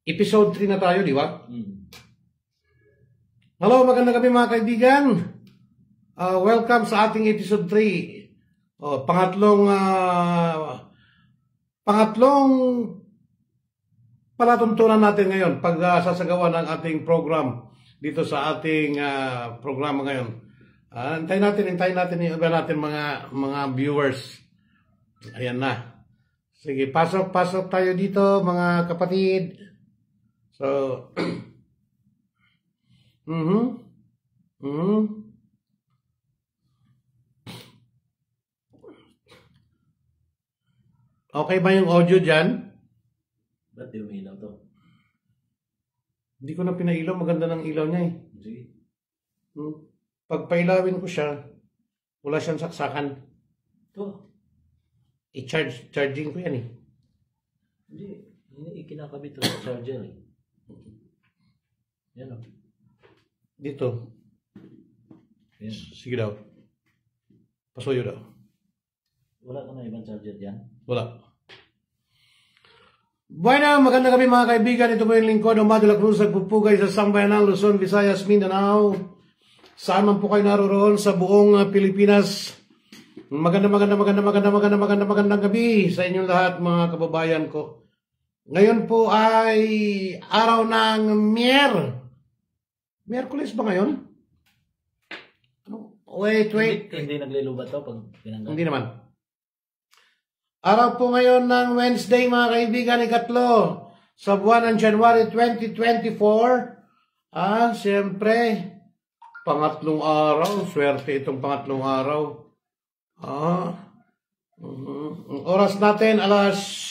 Episode 3 na tayo, di ba? Hello, magandang gabi mga kaibigan. Welcome sa ating episode 3. Pangatlong palatuntunan natin ngayon pag sasagawa ng ating program dito sa ating programa ngayon. Hintayin natin yung iba natin mga viewers. Ayan na. Sige, pasok tayo dito mga kapatid. So, okay ba yung audio dyan? Ba't di umilaw to? Hindi ko na pinailaw. Maganda ng ilaw niya eh. Sige. Pag pailawin ko siya, wala siyang saksakan. Ito. Charging ko yan eh. Hindi ikinakabit sa charger eh. Yan o. Dito. Yan. Sige daw. Pasuyo daw. Wala ka na ibang charger dyan? Wala. Bueno, magandang gabi mga kaibigan. Ito po yung lingkod ng Madula Cruz nagpupugay sa Sambayanan, Luzon, Visayas, Mindanao. Saan man po kayo naroon sa buong Pilipinas. Magandang gabi sa inyong lahat mga kababayan ko. Ngayon po ay araw ng Miyerkules ba ngayon? Wait. Hindi naglilubat to pag pinanggal? Hindi naman. Araw po ngayon ng Wednesday mga kaibigan, ikatlo sa buwan ng January 2024. Siyempre, pangatlong araw. Swerte itong pangatlong araw. Ang oras natin alas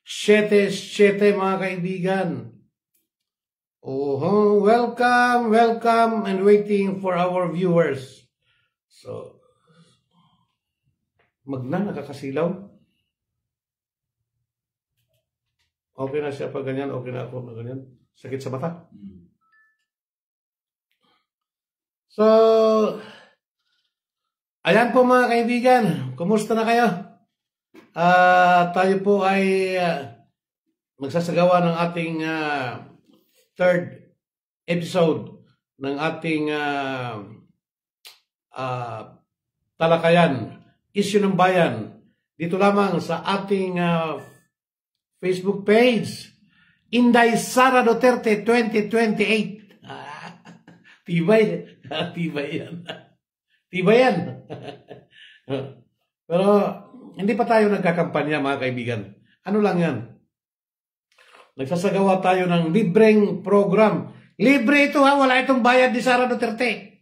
7 mga kaibigan. Welcome and waiting for our viewers. So, nakakasilaw. Okay na siya pag ganyan, okay na ako na ganyan. Sakit sa mata. So, ayan po mga kaibigan, kumusta na kayo? Tayo po ay magsasagawa ng ating third episode ng ating talakayan, Issue ng Bayan, dito lamang sa ating Facebook page, Inday Sara Duterte 2028. Tibay yan. Tibay yan. Pero hindi pa tayo nagkakampanya mga kaibigan. Ano lang yan? Nagsasagawa tayo ng libreng program. Libre ito ha, wala itong bayad ni Sara Duterte.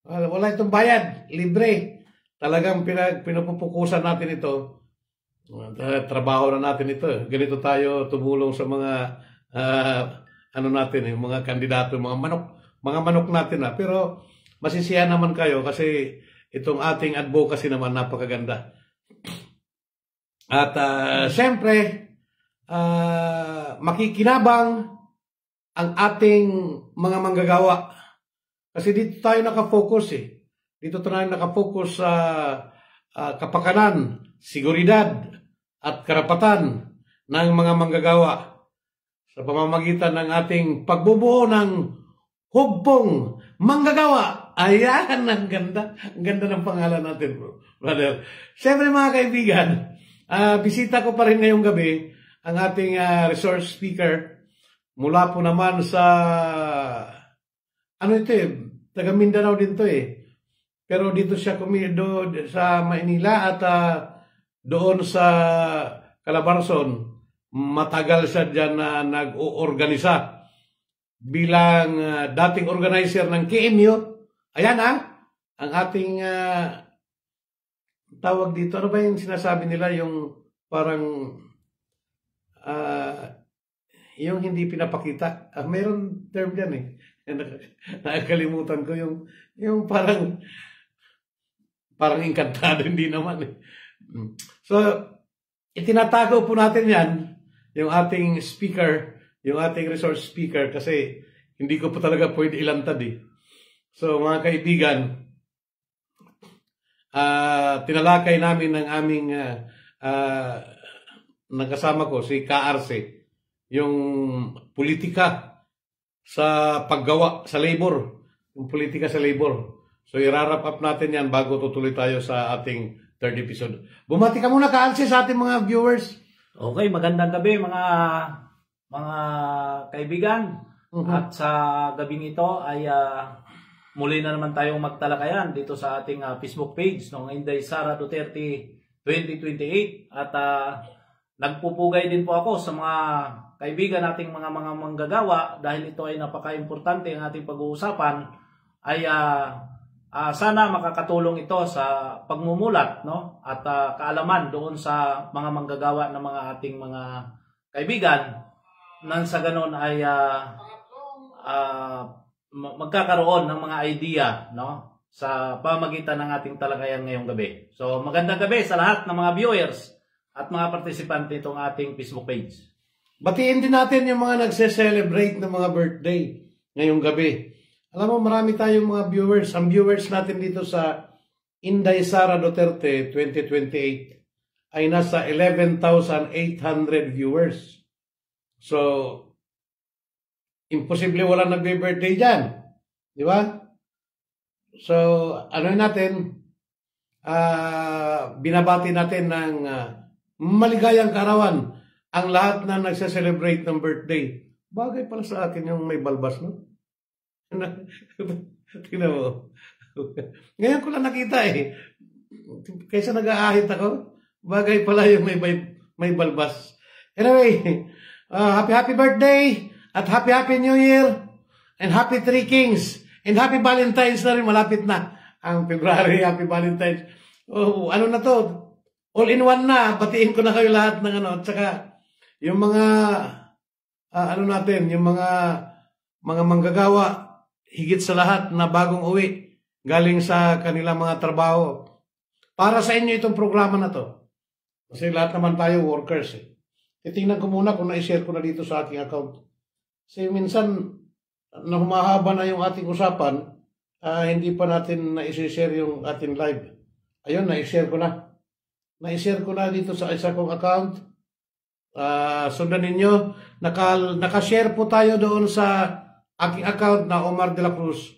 Wala itong bayad, libre. Talagang pinupupukusan natin ito. Trabaho na natin ito. Ganito tayo tumulong sa mga mga kandidato, mga manok natin na. Pero masisiyahan naman kayo kasi itong ating advocacy naman napakaganda. At siyempre, makikinabang ang ating mga manggagawa. Kasi dito tayo nakafocus eh. Dito tayo nakafocus sa kapakanan, seguridad, at karapatan ng mga manggagawa sa pamamagitan ng ating pagbubuo ng hugpong manggagawa. Ayan, ang ganda. Ang ganda ng pangalan natin, brother. Siyempre mga kaibigan, bisita ko pa rin ngayong gabi ang ating resource speaker mula po naman sa taga Mindanao din to eh. Pero dito siya sa Maynila at doon sa Calabarzon, matagal siya dyan na nag-oorganisa bilang dating organizer ng KMU. Ayan ang ating tawag dito. Ano ba yung sinasabi nila? Yung parang yung hindi pinapakita. Mayroon term dyan eh. Nakakalimutan ko yung parang inkantado, hindi naman eh. So, itinatago po natin yan, yung ating speaker, yung ating resource speaker, kasi hindi ko po talaga pwede ilantad eh. So, mga kaibigan, tinalakay namin ng aming ng kasama ko, si Ka Arce, yung politika sa paggawa sa labor, yung politika sa labor. So i-wrap up natin yan bago tutuloy tayo sa ating third episode. Bumati ka muna, Ka-Alsi, sa ating mga viewers. Okay, magandang gabi mga kaibigan. At sa gabing ito ay muli na naman tayong magtalakayan dito sa ating Facebook page ng Inday Sara Duterte 2028. At nagpupugay din po ako sa mga kaibigan nating mga manggagawa dahil ito ay napaka-importante ang ating pag-uusapan ay sana makakatulong ito sa pagmumulat, no? At kaalaman doon sa mga manggagawa ng mga ating mga kaibigan nang sa ganon ay magkakaroon ng mga idea, no? Sa pamagitan ng ating talakayan ngayong gabi. So magandang gabi sa lahat ng mga viewers at mga participant nitong ating Facebook page. Batiin din natin yung mga nagse-celebrate ng mga birthday ngayong gabi. Alam mo, marami tayong mga viewers. Ang viewers natin dito sa Inday Sara Duterte 2028 ay nasa 11,800 viewers. So, imposible walang nagbe-birthday dyan. Di ba? So, ano natin, binabati natin ng maligayang kaarawan ang lahat na nagse-celebrate ng birthday. Bagay pala sa akin yung may balbas, no? Tingnan mo. Ngayon ko lang nakita eh. Kaysa nag-aahit ako, bagay pala yung may balbas. Anyway, happy birthday at happy New Year and happy Three Kings and happy Valentine's na rin. Malapit na ang February. Happy Valentine's. Oh, ano na to? All in one na. Batiin ko na kayo lahat ng ano. At saka, yung mga ano natin, yung mga manggagawa, higit sa lahat na bagong uwi galing sa kanilang mga trabaho. Para sa inyo itong programa na to. Kasi lahat naman tayo workers eh. Titingnan ko muna kung na-share ko na dito sa aking account. Kasi minsan na humahaba na yung ating usapan, hindi pa natin na-share yung ating live. Ayun, na-share ko na. Na-share ko na dito sa isa kong account. Sundan ninyo. Nakashare po tayo doon sa aking account na Omar de la Cruz.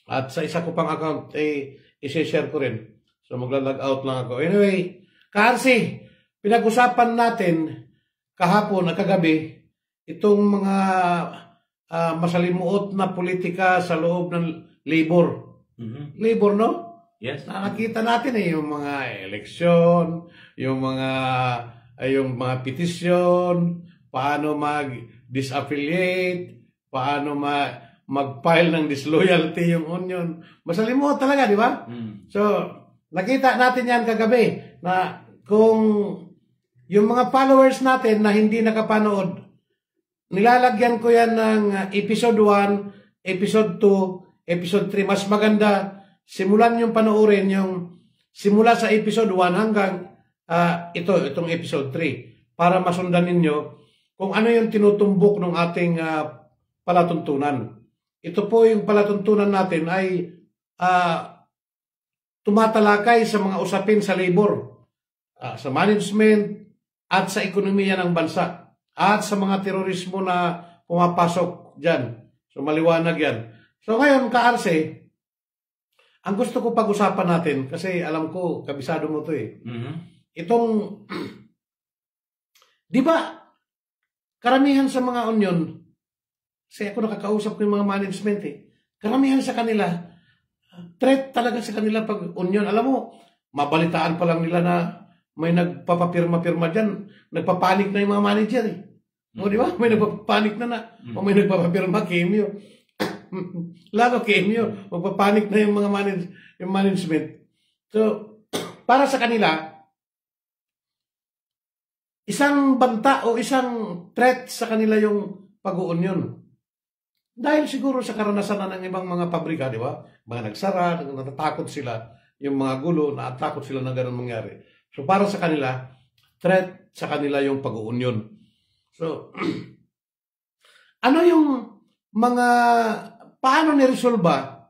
At sa isa ko pang account, i-share ko rin. So, magla-log out lang ako. Anyway, Ka-Alsi, pinag-usapan natin kahapon at kagabi itong mga masalimuot na politika sa loob ng labor. Labor, no? Yes. Nakakita natin yung mga eleksyon, yung mga petisyon, paano mag-disaffiliate, paano mag-file ng disloyalty yung union. Masalimuot talaga, di ba? So, nakita natin yan kagabi na kung yung mga followers natin na hindi nakapanood, nilalagyan ko yan ng episode 1, episode 2, episode 3. Mas maganda, simulan yung panoorin yung simula sa episode 1 hanggang itong episode 3 para masundan ninyo kung ano yung tinutumbok ng ating palatuntunan. Ito po yung palatuntunan natin ay tumatalakay sa mga usapin sa labor, sa management at sa ekonomiya ng bansa at sa mga terorismo na pumapasok dyan. So maliwanag yan. So ngayon, Ka-Alsi, ang gusto ko pag-usapan natin kasi alam ko, kabisado mo to eh. Itong, di ba, karamihan sa mga union, kasi ako nakakausap ko yung mga management eh. Karamihan sa kanila, threat talaga sa kanila pag union. Alam mo, mabalitaan pa lang nila na may nagpapapirma-pirma dyan. Nagpapanik na yung mga manager eh. O di ba? May nagpapanik na. O may nagpapapirma, cameo. Lalo cameo. Magpapanik na yung mga management. So, para sa kanila, isang banta o isang threat sa kanila yung pag-union. Dahil siguro sa karanasan na ng ibang mga pabrika, di ba? Mga nagsara, natatakot sila, yung mga gulo, natatakot sila na gano'n mangyari. So para sa kanila, threat sa kanila yung pag-union. So, ano yung mga, paano niresolba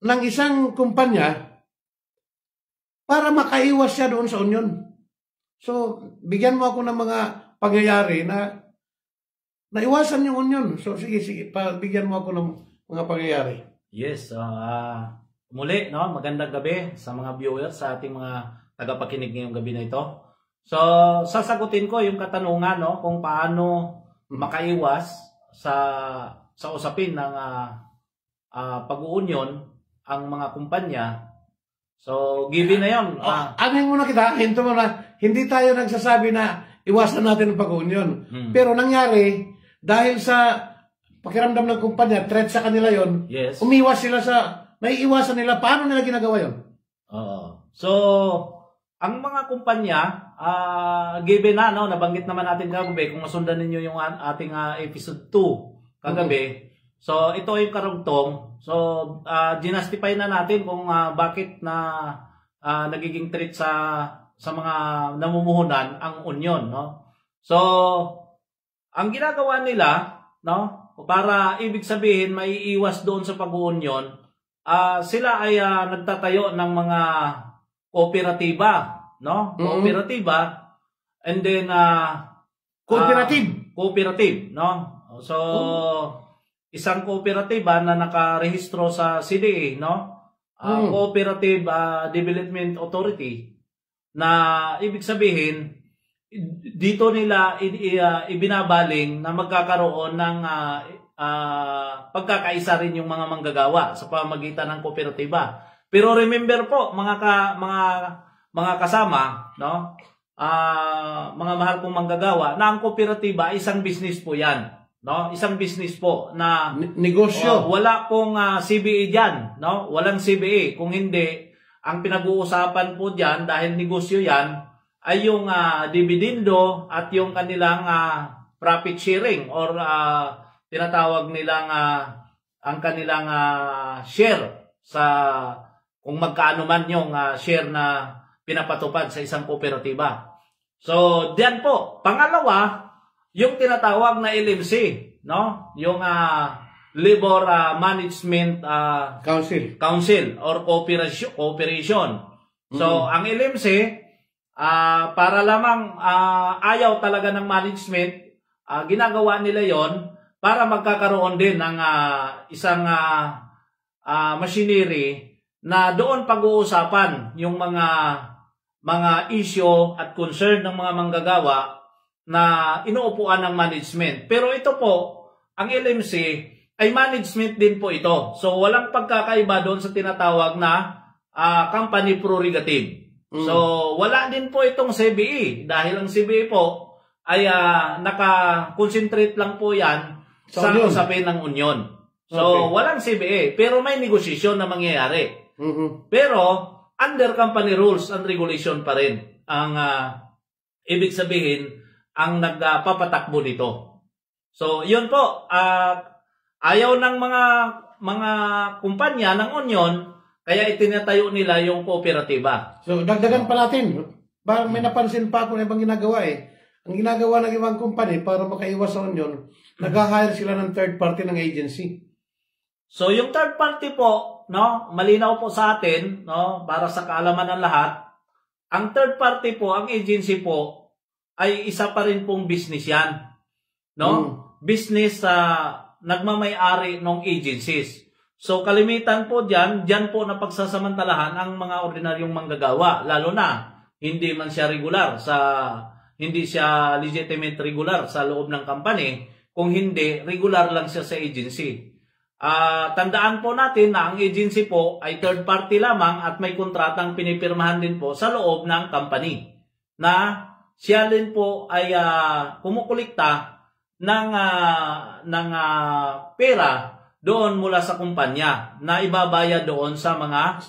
ng isang kumpanya para makaiwas siya doon sa union? So, bigyan mo ako ng mga pangyayari na naiwasan yung union. So, sige, bigyan mo ako ng mga pangyayari. Yes, muli, no, magandang gabi sa mga viewers, sa ating mga tagapakinig ngayong gabi na ito. So, sasagutin ko yung katanungan, no, kung paano makaiwas sa usapin ng pag-uunion ang mga kumpanya. So, given na yun. Amin muna kita, hinto mo na, hindi tayo nagsasabi na iwasan natin ang pag-uunion. Pero nangyari, dahil sa pakiramdam ng kumpanya, threat sa kanila yon, yes, umiwas sila naiiwasan nila. Paano nila ginagawa yon? So, ang mga kumpanya, given na, no, nabanggit naman natin kagabi, kung masundan ninyo yung ating episode 2 kagabi, so ito yung karugtong. So, ginastify na natin kung bakit na nagiging threat sa mga namumuhunan ang union, no? So, ang ginagawa nila, no, para ibig sabihin maiiwas doon sa pag-uunion, sila ay nagtatayo ng mga kooperatiba, no? Kooperatiba, and then cooperative, no? So, isang kooperatiba na nakarehistro sa CDA, no? Cooperative Development Authority, na ibig sabihin dito nila ibinabaling na magkakaroon ng pagkakaisa rin yung mga manggagawa sa pamamagitan ng kooperatiba. Pero remember po mga kasama, no? Mga mahal kong manggagawa, na ang kooperatiba isang business po 'yan, no? Isang business po na negosyo. Wala pong CBA diyan, no? Walang CBA. Kung hindi, ang pinag-uusapan po diyan dahil negosyo 'yan ay yung dividendo at yung kanilang profit sharing, or tinatawag nilang ang kanilang share sa kung magkaano man yung share na pinapatupad sa isang kooperatiba. So, diyan po. Pangalawa, yung tinatawag na LMC, no? Yung Labor Management Council or Cooperation. So, ang LMC, para lamang ayaw talaga ng management, ginagawa nila yon para magkakaroon din ng isang machinery na doon pag-uusapan yung mga issue at concern ng mga manggagawa na inuupuan ng management. Pero ito po, ang LMC ay management din po ito. So walang pagkakaiba doon sa tinatawag na company prerogative. So wala din po itong CBE, dahil ang CBE po ay naka-concentrate lang po yan sa usapin ng union. So walang CBE, pero may negosasyon na mangyayari. Pero under company rules and regulation pa rin ang ibig sabihin ang nagpapatakbo nito. So yun po, ayaw ng mga kumpanya ng union, kaya itinatayo nila yung kooperatiba. So dagdagan pa natin. May napansin pa ako na ibang ginagawa eh. Ang ginagawa ng ibang company para makaiwas sa union, nag-hire sila ng third party ng agency. So yung third party po, no, malinaw po sa atin, no, para sa kaalaman ng lahat, ang third party po, ang agency po, ay isa pa rin pong business yan, no? Business nagmamay-ari ng agencies. So kalimitan po diyan po na pagsasamantalahan ang mga ordinaryong manggagawa, lalo na hindi man siya regular hindi siya legitimate regular sa loob ng company, kung hindi regular lang siya sa agency. Tandaan po natin na ang agency po ay third party lamang at may kontratang pinipirmahan din po sa loob ng company, na siya din po ay kumukulikta ng pera doon mula sa kumpanya na ibabayad doon sa mga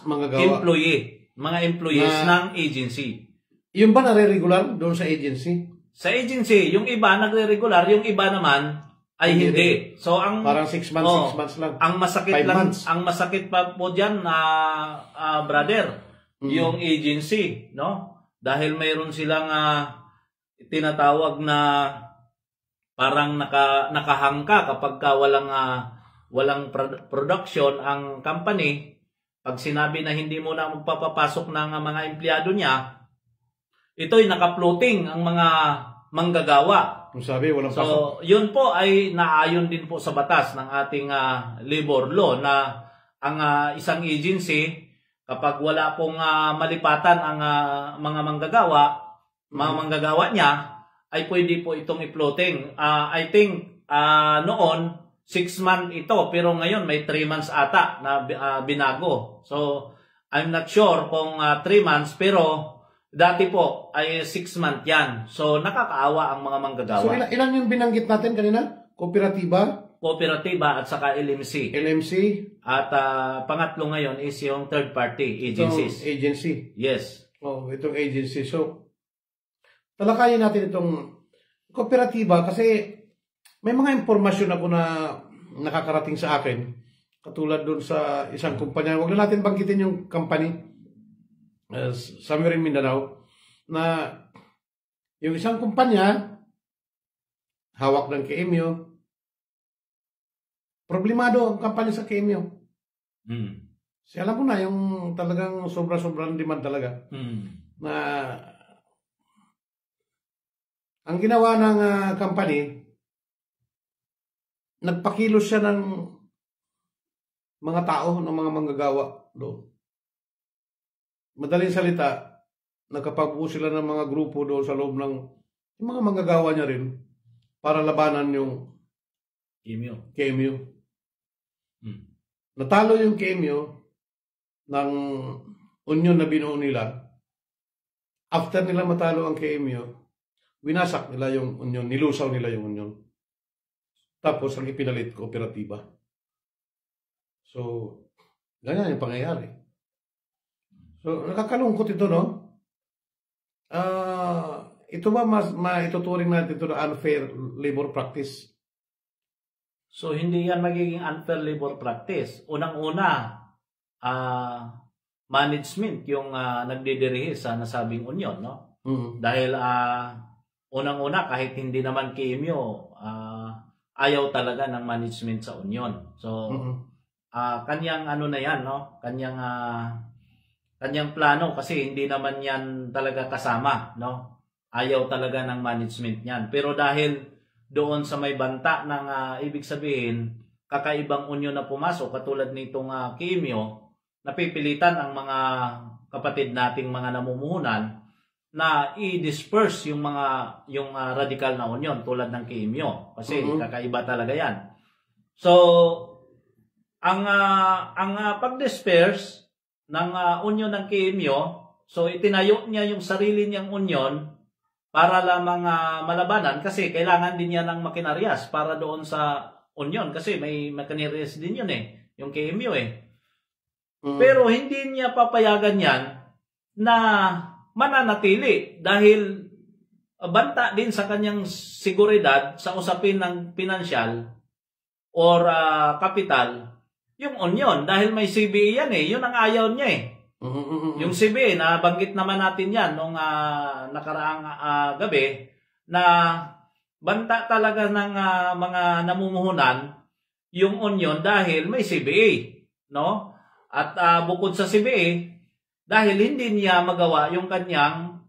employees ng agency. Yung ba nare-regular doon sa agency? Sa agency, yung iba nagre-regular, yung iba naman ay hindi. So parang 6 months, 6 months lang. Ang masakit pa po diyan na brother, yung agency, no? Dahil mayroon silang tinatawag na parang nakahangka kapag walang production ang company. Pag sinabi na hindi mo na magpapapasok ng mga empleyado niya, ito'y naka-floating ang mga manggagawa. Kung sabi, walang pasok. So, yun po ay naayon din po sa batas ng ating labor law na ang isang agency, kapag wala pong malipatan ang mga manggagawa niya, ay pwede po itong i-floating. I think noon, 6 months ito, pero ngayon may 3 months ata na binago. So, I'm not sure kung 3 months, pero dati po ay 6 months yan. So, nakakaawa ang mga manggagawa. So, ilan yung binanggit natin kanina? Kooperatiba? Kooperatiba at saka LMC. LMC? At pangatlo ngayon is yung third party agencies. Itong agency. Yes. Oh, itong agency. So, talakayin natin itong kooperatiba kasi may mga impormasyon ako na nakakarating sa akin. Katulad doon sa isang kumpanya. Huwag na natin banggitin yung company somewhere in Mindanao na yung isang kumpanya hawak ng KMU. Problemado ang kampanya sa KMU. Kasi alam mo na, yung talagang sobra-sobrang demand talaga. Na ang ginawa ng company, nagpakilos siya ng mga tao, ng mga manggagawa doon. Madaling salita, nagkapagbuo sila ng mga grupo doon sa loob ng yung mga manggagawa niya rin para labanan yung KMU. Natalo yung KMU ng union na binuo nila. After nila matalo ang KMU, winasak nila yung union, nilusaw nila yung union. Tapos ang ipinalit kooperatiba. So, ganyan yung pangyayari. So, nakakalungkot ito, no? Ito ba maituturing natin ito na unfair labor practice? So, hindi yan magiging unfair labor practice. Unang-una, management yung nagdidirihi sa nasabing union, no? Dahil unang-una, kahit hindi naman KMU, ayaw talaga ng management sa union. So, kanyang ano na yan, no? Kanyang plano kasi hindi naman yan talaga kasama, no? Ayaw talaga ng management niyan. Pero dahil doon sa may banta ng ibig sabihin, kakaibang union na pumasok katulad nitong KMU, napipilitan ang mga kapatid nating mga namumuhunan na i-disperse yung radical na union tulad ng KMU kasi kakaiba talaga yan. So ang pag-disperse ng union ng KMU, so itinayo niya yung sarili niyang union para lamang malabanan kasi kailangan din niya ng makinarias para doon sa union kasi may makinarias din yun yung KMU Pero hindi niya papayagan yan na mananatili dahil banta din sa kanyang seguridad sa usapin ng pinansyal or kapital yung union dahil may CBA yan yun ang ayaw niya Yung CBA, nabanggit naman natin yan nung nakaraang gabi na banta talaga ng mga namumuhunan yung union dahil may CBA, no? At bukod sa CBA, dahil hindi niya magawa yung kanyang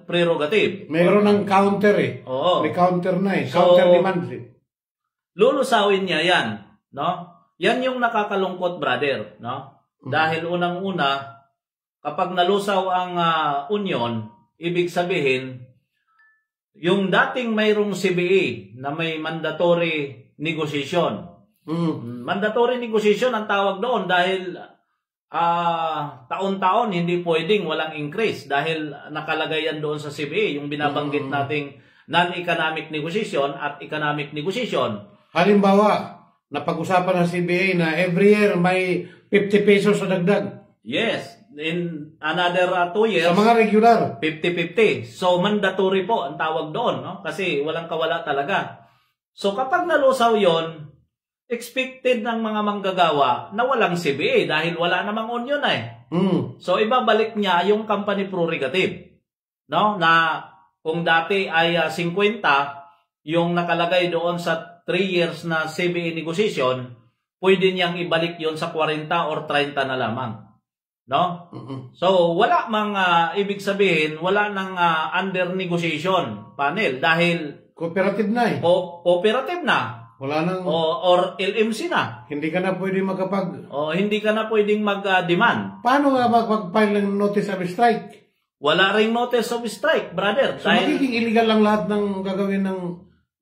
prerogative. Mayroon ng counter Oo. May counter na counter demand Lulusawin niya yan, no? Yan yung nakakalungkot, brother, no? Dahil unang-una, kapag nalusaw ang union, ibig sabihin, yung dating mayroong CBA na may mandatory negotiation. Mandatory negotiation ang tawag doon dahil taon-taon hindi pwedeng walang increase dahil nakalagay yan doon sa CBA, yung binabanggit nating non-economic negotiation at economic negotiation. Halimbawa, napag-usapan ng CBA na every year may 50 pesos na dagdag. Yes. In another 2 years. Sa mga regular. 50-50. So, mandatory po ang tawag doon. No? Kasi walang kawala talaga. So, kapag nalusaw yon, expected ng mga manggagawa na walang CBA dahil wala namang union So, ibabalik niya yung company prerogative. No? Na kung dati ay 50, yung nakalagay doon sa 3 years na CBA negotiation, pwede niyang ibalik yon sa 40 or 30 na lamang. no? So wala mang ibig sabihin, wala nang under negotiation panel dahil Cooperative na eh. cooperative na. Wala nang, Or LMC na. hindi ka na pwede magkapag... O hindi ka na pwedeng mag-demand. Paano nga magpag-file ng notice of strike? Wala ring notice of strike, brother. So magiging illegal lang lahat ng gagawin ng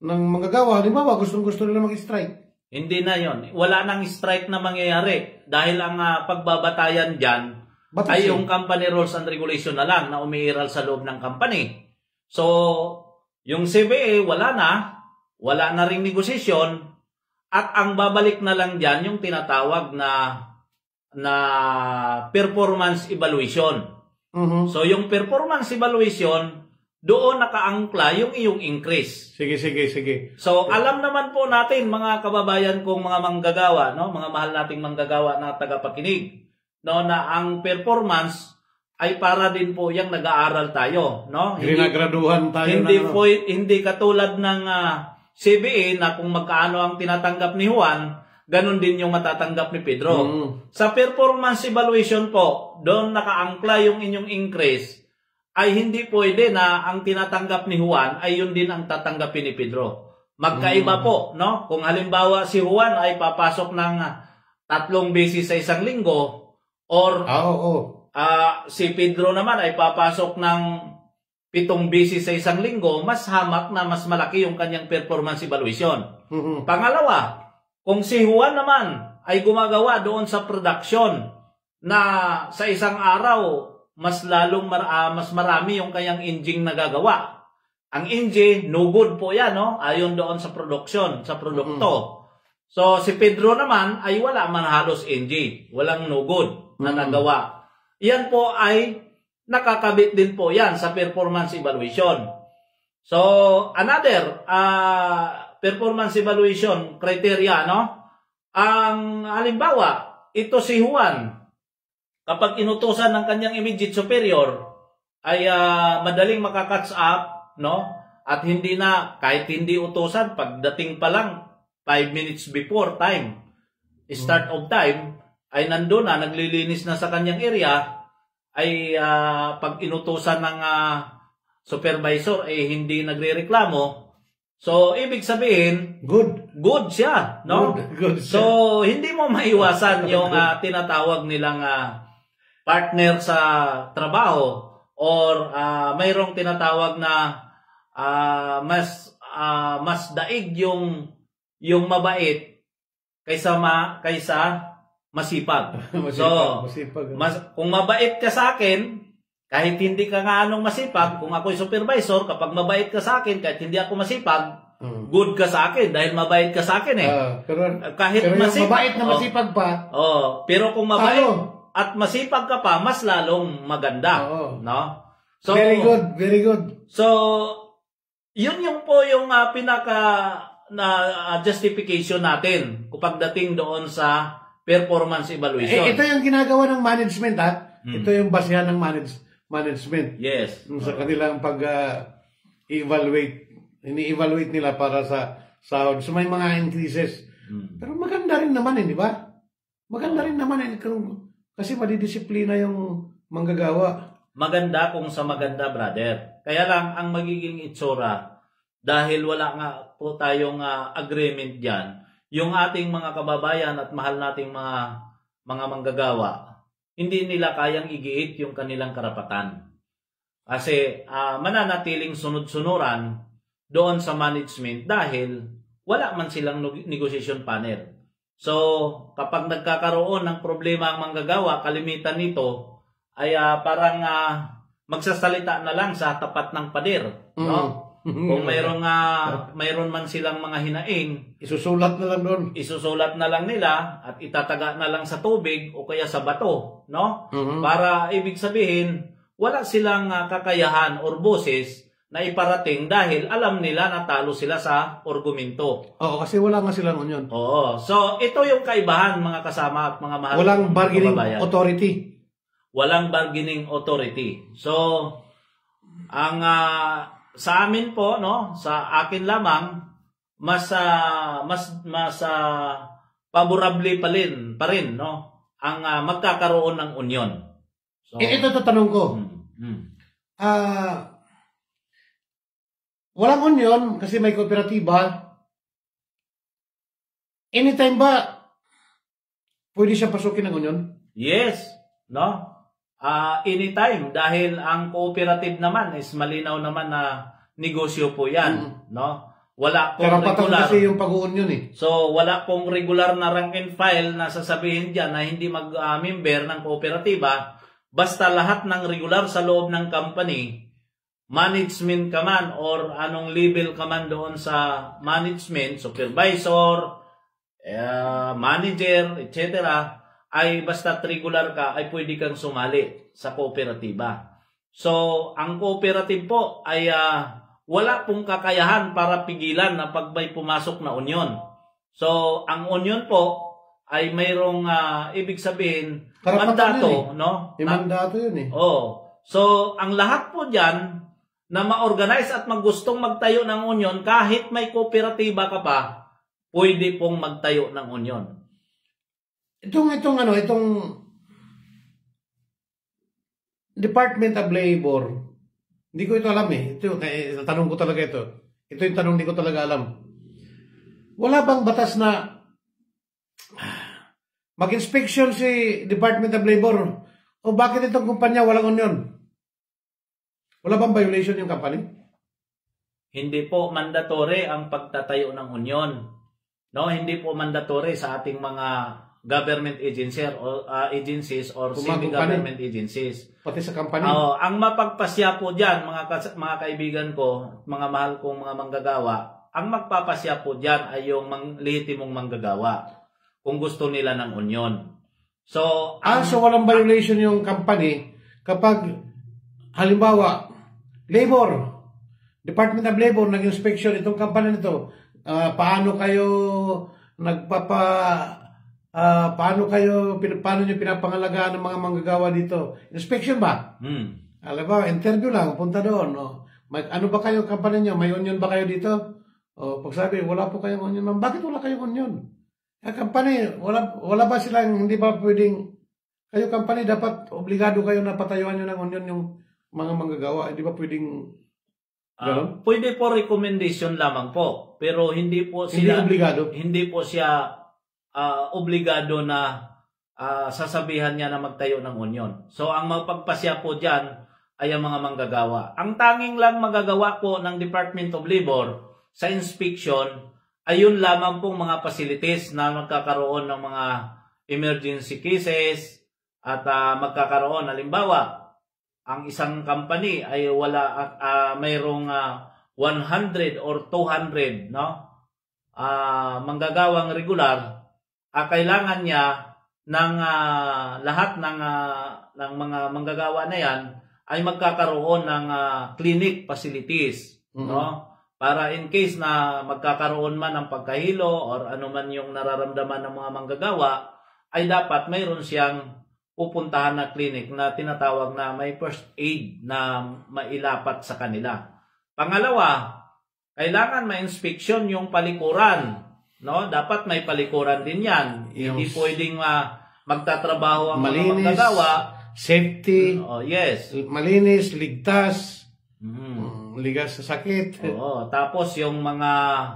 manggagawa. Halimbawa, gustong-gusto nila mag-strike. Hindi na yon. Wala nang strike na mangyayari. Dahil ang pagbabatayan dyan ay yung company rules and regulation na lang na umiiral sa loob ng company. So, yung CBA, wala na ring negosasyon, at ang babalik na lang dyan yung tinatawag na performance evaluation. So, yung performance evaluation, doon nakaangkla yung iyong increase. Sige. So, alam naman po natin, mga kababayan kong mga manggagawa, no? Mga mahal nating manggagawa na tagapakinig, no? Na ang performance ay para din po yung nag-aaral tayo, no? Ginagraduhan tayo. Hindi katulad ng CBA na kung magkaano ang tinatanggap ni Juan, ganun din yung matatanggap ni Pedro. Sa performance evaluation po, doon nakaangkla yung inyong increase, ay hindi pwede na ang tinatanggap ni Juan ay yun din ang tatanggapin ni Pedro. Magkaiba po, no? Kung halimbawa si Juan ay papasok ng 3 beses sa isang linggo, or si Pedro naman ay papasok ng 7 beses sa isang linggo, mas hamak na mas malaki yung kanyang performance evaluation. Pangalawa, kung si Juan naman ay gumagawa doon sa production na sa isang araw mas marami yung kanyang engine nagagawa. Ang engine, no good po yan, no? Ayon doon sa production, sa produkto. So, si Pedro naman ay wala man halos engine. Walang no good na nagawa. Yan po ay nakakabit din po yan sa performance evaluation. So, another performance evaluation criteria, no? Ang halimbawa, ito si Juan, kapag inutusan ng kanyang immediate superior, ay madaling makakatch up, no? At hindi na, kahit hindi utusan, pagdating pa lang, 5 minutes before start of time, ay nandun na, naglilinis na sa kanyang area, ay pag inutusan ng supervisor, ay hindi nagrereklamo. So, ibig sabihin, good siya, no? Good siya. So, hindi mo maiwasan yung tinatawag nilang partner sa trabaho, or mayroong tinatawag na mas daig yung mabait kaysa masipag. Kung mabait ka sa akin, kahit hindi ka nga anong masipag, kung ako'y supervisor, kapag mabait ka sa akin, kahit hindi ako masipag, good ka sa akin dahil mabait ka sa akin eh. Pero mabait na masipag pa. Pero kung mabait at masipag ka pa, mas lalong maganda, no? So, very good. So, yun yung pinaka justification natin kapag dating doon sa performance evaluation. Ito yung ginagawa ng management, ha? Ito yung basihan ng management. Yes. Sa kanilang pag-evaluate. Ini-evaluate nila para sa sahod. So may mga increases. Pero maganda rin naman di ba? Maganda rin naman kasi madidisiplina yung manggagawa. Maganda kung sa maganda, brother. Kaya lang, ang magiging itsura, dahil wala nga po tayong agreement dyan, yung ating mga kababayan at mahal nating mga manggagawa, hindi nila kayang igiit yung kanilang karapatan. Kasi mananatiling sunod-sunuran doon sa management dahil wala man silang negotiation panel. So, kapag nagkakaroon ng problema ang manggagawa, kalimitan nito ay parang magsasalita na lang sa tapat ng pader, no? Kung mayroon man silang mga hinaing, isusulat na lang doon. Isusulat na lang nila at itataga na lang sa tubig o kaya sa bato, no? Para ibig sabihin, wala silang kakayahan or boses na iparating dahil alam nila na talo sila sa argumento. Oo, kasi wala nga silang union. Oo. So, ito yung kaibahan, mga kasama at mga mahal. Walang bargaining authority. Walang bargaining authority. So, ang sa amin po, no, sa akin lamang, mas favorable pa rin, no, ang magkakaroon ng union. So, ito tanong ko. Walang union kasi may kooperatiba. Anytime ba pwede siya pasukin ng union? Yes, no? Anytime dahil ang cooperative naman is malinaw naman na negosyo po 'yan, no? Wala pong regular kasi yung pag-union eh. So wala pong regular na rank and file na sasabihin diyan na hindi mag-member ng kooperatiba, basta lahat ng regular sa loob ng company, management ka man or anong level ka man doon sa management, supervisor, manager, etc., ay basta regular ka, ay pwede kang sumali sa kooperatiba. So, ang cooperative po ay wala pong kakayahan para pigilan na pag may pumasok na union. So, ang union po ay mayroong ibig sabihin, mandato, no? Mandato yun eh. Oh. So, ang lahat po diyan na ma-organize at magustong magtayo ng union, kahit may kooperatiba ka pa, pwede pong magtayo ng union. Itong Department of Labor, hindi ko ito alam eh. Tanong ko talaga ito. Ito yung tanong hindi ko talaga alam. Wala bang batas na mag-inspection si Department of Labor o bakit itong kumpanya walang union? Wala bang violation yung company? Hindi po mandatory ang pagtatayo ng union. No, hindi po mandatory sa ating mga government agencies or semi-government agencies. Pati sa company. Ang mapagpasya po diyan, mga kaibigan ko, mga mahal kong mga manggagawa, ang magpapasya po diyan ay yung lehitimong manggagawa kung gusto nila ng union. So, so walang violation yung company kapag halimbawa Department of Labor nag-inspection itong company nito. Paano niyo pinapangalagaan ng mga manggagawa dito? Inspection ba? Alam ba, interview lang, punta doon. Ano ba kayo company niyo? May union ba kayo dito? Pag sabi, wala po kayong union. Bakit wala kayong union? Company, wala ba silang, hindi ba pwedeng, kayo company, dapat obligado kayo na patayuan nyo ng union yung mga manggagawa. Hindi ba pwedeng pwede po recommendation lamang po, pero hindi po sila obligado. Hindi po siya obligado na sasabihan niya na magtayo ng union. So ang magpagpasya po diyan ay ang mga manggagawa. Ang tanging lang magagawa po ng Department of Labor sa inspection ay yun lamang pong mga facilities na magkakaroon ng mga emergency cases at magkakaroon halimbawa ang isang company ay mayroong 100 or 200 manggagawang regular, kailangan niya ng lahat ng mga manggagawa na yan ay magkakaroon ng clinic facilities, no? Para in case na magkakaroon man ng pagkahilo or ano man yung nararamdaman ng mga manggagawa, ay dapat mayroon siyang pupuntahan na clinic na tinatawag na may first aid na mailapat sa kanila. Pangalawa, kailangan ma-inspection yung palikuran, no? Dapat may palikuran din 'yan. Hindi pwedeng magtatrabaho ang mga manggagawa. Safety. Yes. Malinis, ligtas. Ligas sa sakit. Tapos yung mga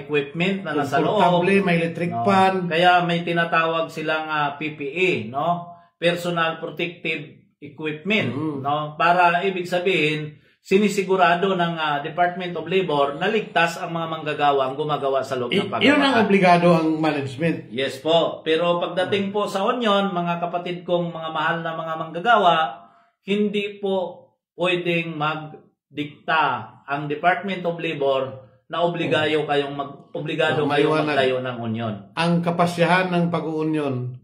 equipment na nasa loob, may electric fan. Kaya may tinatawag silang PPE, no? Personal Protective Equipment, no? Para ibig sabihin, sinisigurado ng Department of Labor na ligtas ang mga manggagawa ang gumagawa sa loob ng paggawa. Yun ang obligado ang management. Yes po. Pero pagdating po sa union, mga kapatid kong mga mahal na mga manggagawa, hindi po pwedeng magdikta ang Department of Labor na obligado kayong magtayo ng union. Ang kapasyahan ng pag-uunion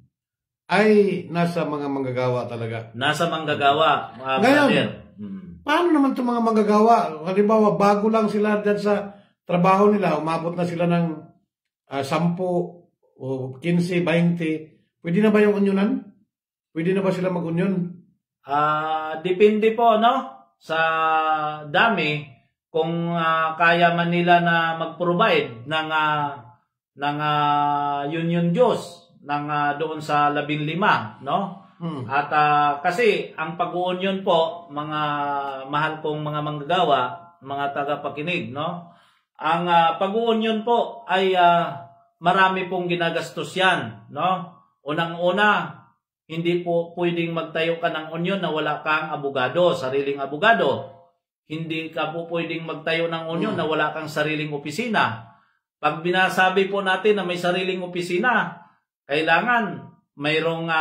ay nasa mga manggagawa talaga. Nasa manggagawa. Ngayon, paano naman itong mga manggagawa? Halimbawa, bago lang sila dyan sa trabaho nila, umabot na sila ng 10 o 15, 20. Pwede na ba yung unionan? Pwede na ba sila mag-union? Depende po, no? Sa dami. Kung kaya man nila na mag-provide ng union dues doon sa 15, no? At kasi ang pag-union po, mga mahal kong mga manggagawa, mga tagapakinig, no? Ang pag-union po ay marami pong ginagastos yan, no? Unang-una, hindi po pwedeng magtayo ka ng union na wala kang abogado, sariling abogado. Hindi ka po pwedeng magtayo ng union na wala kang sariling opisina. Pag binasabi po natin na may sariling opisina, kailangan mayroong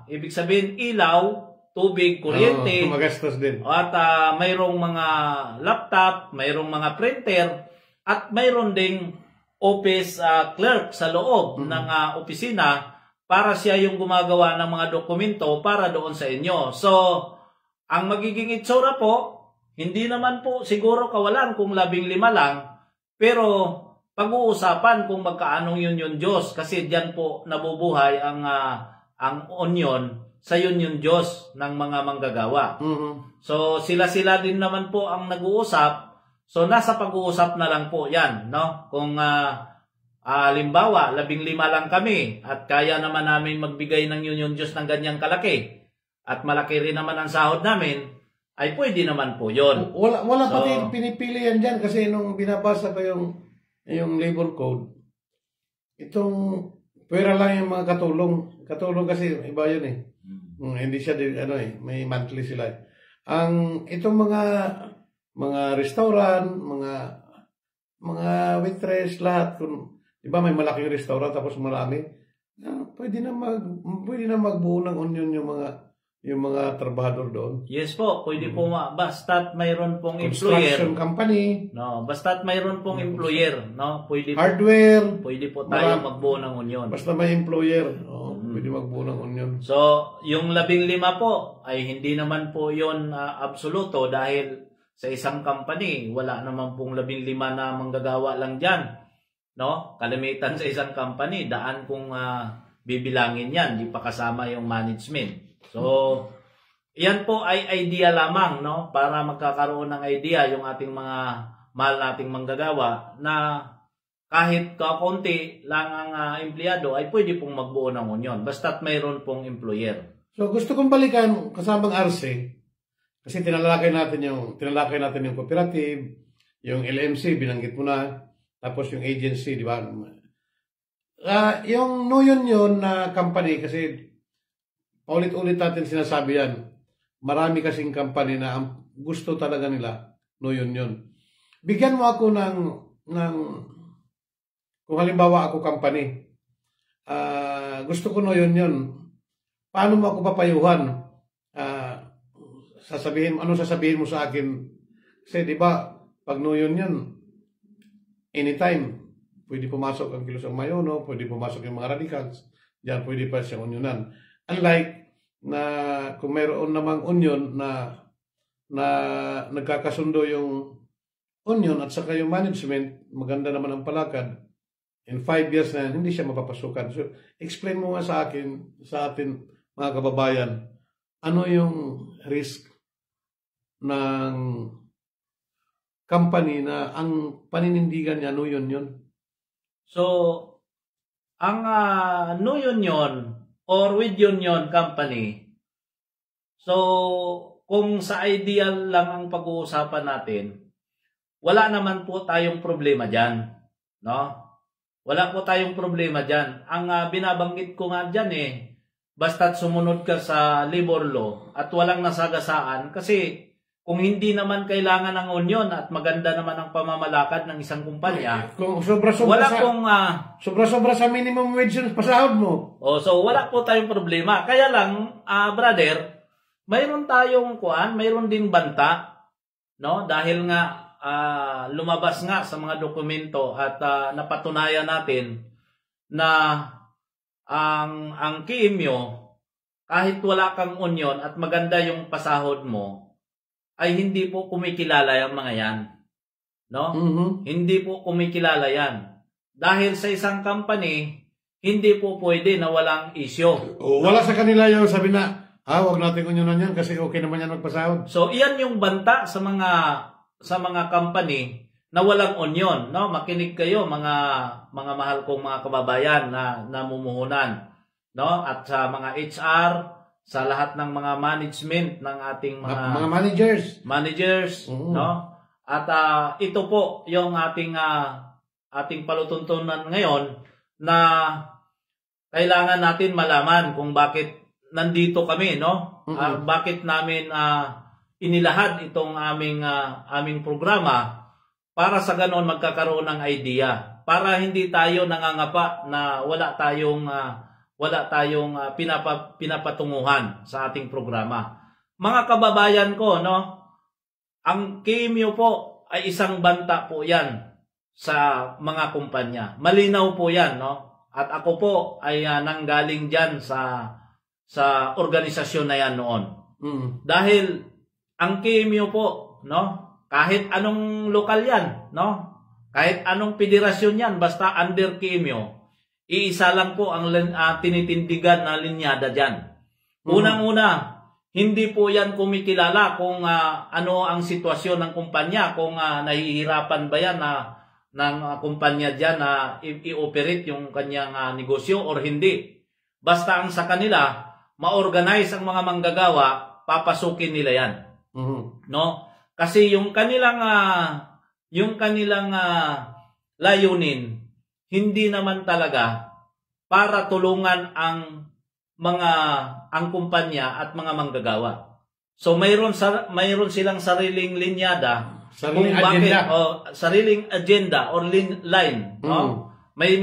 ibig sabihin ilaw, tubig, kuryente, magastos din. At mayroong mga laptop, mayroong mga printer, at mayroon ding office clerk sa loob ng opisina para siya yung gumagawa ng mga dokumento para doon sa inyo. So, ang magiging itsura po, hindi naman po siguro kawalan kung 15 lang, pero pag-uusapan kung magkaanong Union Diyos kasi diyan po nabubuhay ang union sa Union Diyos ng mga manggagawa. So sila din naman po ang nag-uusap. So nasa pag-uusap na lang po 'yan, no? Kung halimbawa 15 lang kami at kaya naman namin magbigay ng Union Diyos ng ganyang kalaki at malaki rin naman ang sahod namin, ay pwede naman po 'yon. Wala pati pinipili yan diyan kasi nung binabasa ko yung labor code, itong pera lang yung mga katulong. Katulong kasi iba yun eh. Hindi siya may monthly sila. Itong mga restaurant, mga waitress, lahat, di ba may malaking restaurant tapos marami, pwede na magbuo ng union yung mga trabahador doon. Yes po, pwede po basta't mayroon pong employer. Construction company. No, basta't mayroon pong employer, no? Pwede hardware. Pwede po tayo magbuo ng union. Basta may employer, pwede magbuo ng union. So, yung 15 po ay hindi naman po 'yon absoluto dahil sa isang company, wala naman pong 15 na manggagawa lang diyan. No? Kalimitan sa isang company, daan kung bibilangin 'yan, di pa kasama yung management. So, yan po ay idea lamang, no? Para magkakaroon ng idea yung ating mga mahal nating manggagawa na kahit kaunti lang ang empleyado ay pwede pong magbuo ng union basta't mayroon pong employer. So, gusto kong balikan kasamang RC kasi tinalakay natin yung cooperative, yung LMC binanggit mo na, tapos yung agency, di ba? Yung no union na company kasi paulit-ulit natin sinasabi yan. Marami kasing company na ang gusto talaga nila, no union. Bigyan mo ako ng kung halimbawa ako company, gusto ko no union. Paano mo ako papayuhan? Ano sasabihin mo sa akin? Kasi di ba, pag no union, anytime, pwede pumasok ang Kilos ang Mayono, pwede pumasok yung mga radicals, diyan pwede pa siyang unionan. Unlike na kung mayroon namang union na nagkakasundo yung union at saka yung management, maganda naman ang palakad, in 5 years na hindi siya mapapasukan. So, explain mo nga sa atin mga kababayan, ano yung risk ng company na ang paninindigan niya no union? So, ang no union or with union company. So, kung sa ideal lang ang pag-uusapan natin, wala naman po tayong problema dyan. No? Wala po tayong problema dyan. Ang binabanggit ko nga dyan basta't sumunod ka sa labor law at walang nasagasaan kasi kung hindi naman kailangan ng union at maganda naman ang pamamalakad ng isang kumpanya, kung sobra-sobra sa minimum wage yung pasahod mo. So wala po tayong problema. Kaya lang, brother, mayroon din banta, no? Dahil nga lumabas nga sa mga dokumento at napatunayan natin na ang KMU, kahit wala kang union at maganda yung pasahod mo, ay hindi po kumikilala yung mga yan. No? Hindi po kumikilala yan. Dahil sa isang company, hindi po pwede na walang issue. Wala sa kanila yung sabi na, wag natin unionan yan kasi okay naman yan magpasahod. So, iyan yung banta sa mga company na walang union. No? Makinig kayo, mga mahal kong mga kababayan na namumuhunan. No? At sa mga HR, sa lahat ng mga management ng ating Mga managers, no? At ito po yung ating palutuntunan ngayon na kailangan natin malaman kung bakit nandito kami, no? Bakit namin inilahad itong aming programa para sa ganon magkakaroon ng idea, para hindi tayo nangangapa na wala tayong pinapatunguhan sa ating programa. Mga kababayan ko, no? Ang KMU po ay isang banta po 'yan sa mga kumpanya. Malinaw po 'yan, no? At ako po ay nanggaling diyan sa organisasyon na 'yan noon. Dahil ang KMU po, no? Kahit anong lokal 'yan, no? Kahit anong federasyon 'yan, basta under KMU, iisa lang po ang tinitindigan na linyada diyan. Unang-una, hindi po yan kumikilala kung ano ang sitwasyon ng kumpanya, kung nahihirapan ba yan ng kumpanya dyan na i-operate yung kanyang negosyo or hindi. Basta ang sa kanila, ma-organize ang mga manggagawa, papasukin nila yan. No? Kasi yung kanilang layunin, hindi naman talaga para tulungan ang kumpanya at mga manggagawa. So mayroon silang sariling linyada, sariling agenda or line, no? May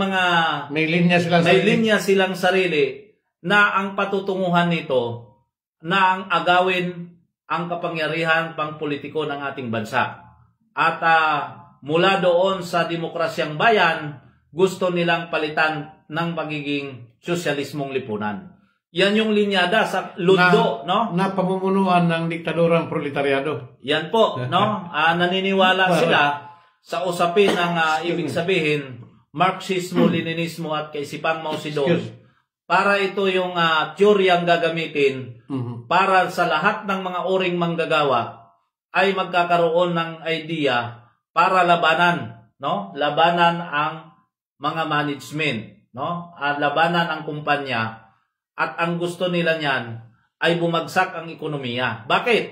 linya silang sarili na ang patutunguhan nito na ang agawin ang kapangyarihan pangpolitiko ng ating bansa. At mula doon sa demokrasyang bayan, gusto nilang palitan ng pagiging sosyalismong lipunan. Yan yung linyada sa lundo, no? Na pamumunuan ng diktadurang proletaryado. Yan po, no? Naniniwala sila sa usapin ng ibig sabihin, Marxismo, Leninismo at kaisipang Mao Zedong. Para ito yung teoryang gagamitin para sa lahat ng mga uring manggagawa ay magkakaroon ng idea para labanan, no? Labanan ang mga management, no? At labanan ang kumpanya. At ang gusto nila niyan ay bumagsak ang ekonomiya. Bakit?